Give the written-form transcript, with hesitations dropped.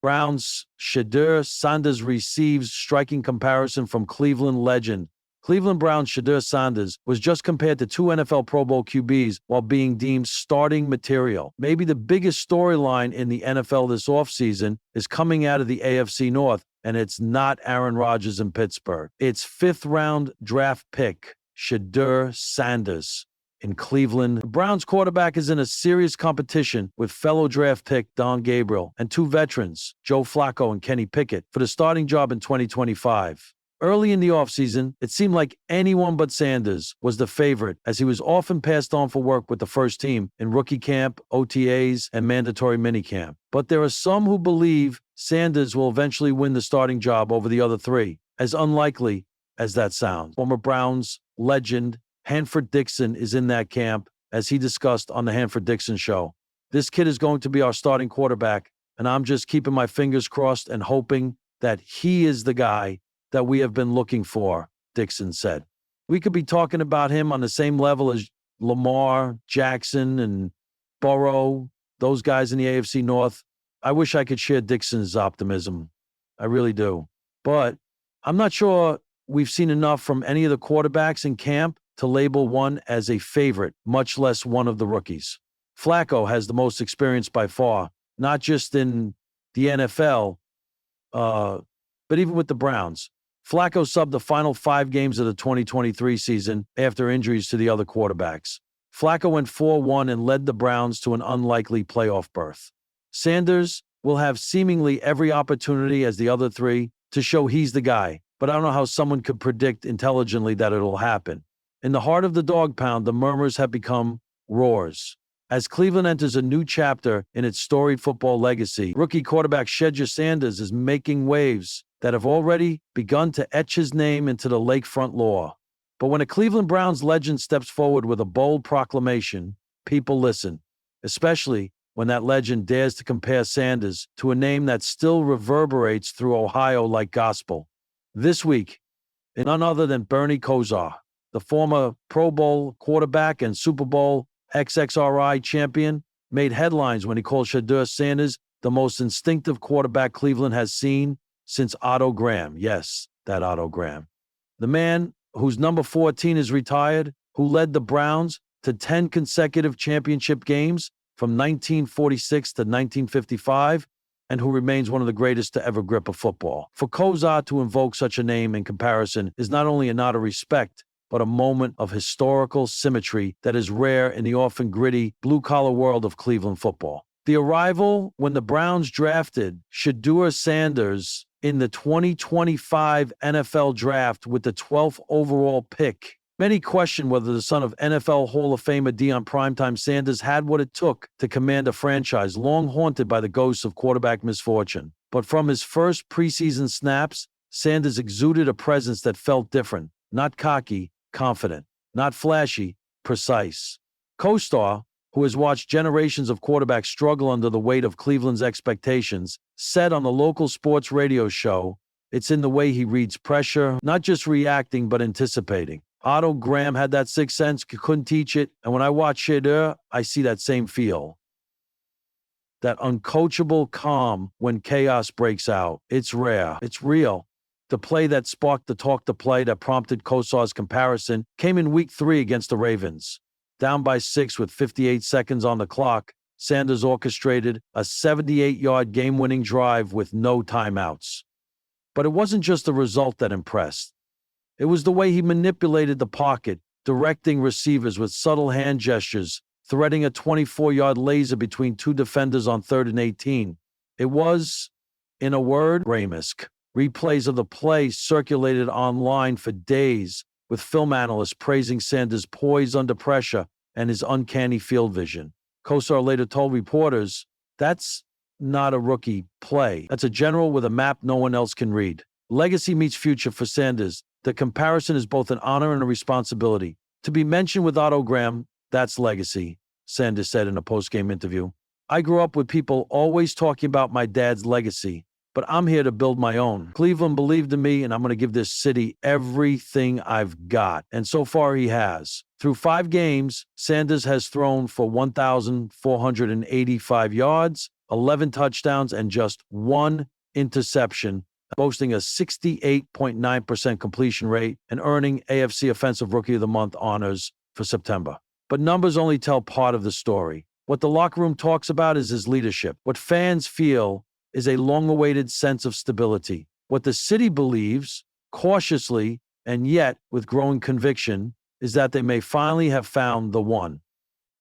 Browns Shedeur Sanders receives striking comparison from Cleveland legend. Cleveland Browns Shedeur Sanders was just compared to two NFL Pro Bowl QBs while being deemed starting material. Maybe the biggest storyline in the NFL this offseason is coming out of the AFC North, and it's not Aaron Rodgers in Pittsburgh. It's fifth-round draft pick Shedeur Sanders in Cleveland. The Browns quarterback is in a serious competition with fellow draft pick Don Gabriel and two veterans, Joe Flacco and Kenny Pickett, for the starting job in 2025. Early in the offseason, it seemed like anyone but Sanders was the favorite, as he was often passed on for work with the first team in rookie camp, OTAs, and mandatory minicamp. But there are some who believe Sanders will eventually win the starting job over the other three, as unlikely as that sounds. Former Browns legend Hanford Dixon is in that camp, as he discussed on the Hanford Dixon Show. This kid is going to be our starting quarterback, and I'm just keeping my fingers crossed and hoping that he is the guy that we have been looking for, Dixon said. We could be talking about him on the same level as Lamar, Jackson, and Burrow, those guys in the AFC North. I wish I could share Dixon's optimism. I really do. But I'm not sure we've seen enough from any of the quarterbacks in camp to label one as a favorite, much less one of the rookies. Flacco has the most experience by far, not just in the NFL, but even with the Browns. Flacco subbed the final 5 games of the 2023 season after injuries to the other quarterbacks. Flacco went 4-1 and led the Browns to an unlikely playoff berth. Sanders will have seemingly every opportunity as the other three to show he's the guy, but I don't know how someone could predict intelligently that it'll happen. In the heart of the dog pound, the murmurs have become roars. As Cleveland enters a new chapter in its storied football legacy, rookie quarterback Shedeur Sanders is making waves that have already begun to etch his name into the lakefront lore. But when a Cleveland Browns legend steps forward with a bold proclamation, people listen, especially when that legend dares to compare Sanders to a name that still reverberates through Ohio like gospel. This week, none other than Bernie Kosar, the former Pro Bowl quarterback and Super Bowl XXRI champion, made headlines when he called Shedeur Sanders the most instinctive quarterback Cleveland has seen since Otto Graham. Yes, that Otto Graham. The man whose number 14 is retired, who led the Browns to 10 consecutive championship games from 1946 to 1955, and who remains one of the greatest to ever grip a football. For Kosar to invoke such a name in comparison is not only a nod of respect, but a moment of historical symmetry that is rare in the often gritty, blue-collar world of Cleveland football. The arrival when the Browns drafted Shedeur Sanders in the 2025 NFL Draft with the 12th overall pick, many question whether the son of NFL Hall of Famer Deion Primetime Sanders had what it took to command a franchise long haunted by the ghosts of quarterback misfortune. But from his first preseason snaps, Sanders exuded a presence that felt different, not cocky, confident, not flashy, precise. Co-star, who has watched generations of quarterbacks struggle under the weight of Cleveland's expectations, said on the local sports radio show, "It's in the way he reads pressure, not just reacting but anticipating. Otto Graham had that sixth sense, couldn't teach it, and when I watch Shedeur, I see that same feel. That uncoachable calm when chaos breaks out. It's rare. It's real." The play that sparked the talk-to-play that prompted Kosar's comparison came in Week 3 against the Ravens. Down by 6 with 58 seconds on the clock, Sanders orchestrated a 78-yard game-winning drive with no timeouts. But it wasn't just the result that impressed. It was the way he manipulated the pocket, directing receivers with subtle hand gestures, threading a 24-yard laser between two defenders on 3rd and 18. It was, in a word, Ramisk. Replays of the play circulated online for days, with film analysts praising Sanders' poise under pressure and his uncanny field vision. Kosar later told reporters, "That's not a rookie play. That's a general with a map no one else can read." Legacy meets future for Sanders. The comparison is both an honor and a responsibility. To be mentioned with Otto Graham, that's legacy, Sanders said in a post-game interview. "I grew up with people always talking about my dad's legacy, but I'm here to build my own. Cleveland believed in me, and I'm going to give this city everything I've got." And so far he has. Through 5 games, Sanders has thrown for 1,485 yards, 11 touchdowns, and just one interception, boasting a 68.9% completion rate and earning AFC Offensive Rookie of the Month honors for September. But numbers only tell part of the story. What the locker room talks about is his leadership. What fans feel is a long-awaited sense of stability. What the city believes, cautiously and yet with growing conviction, is that they may finally have found the one.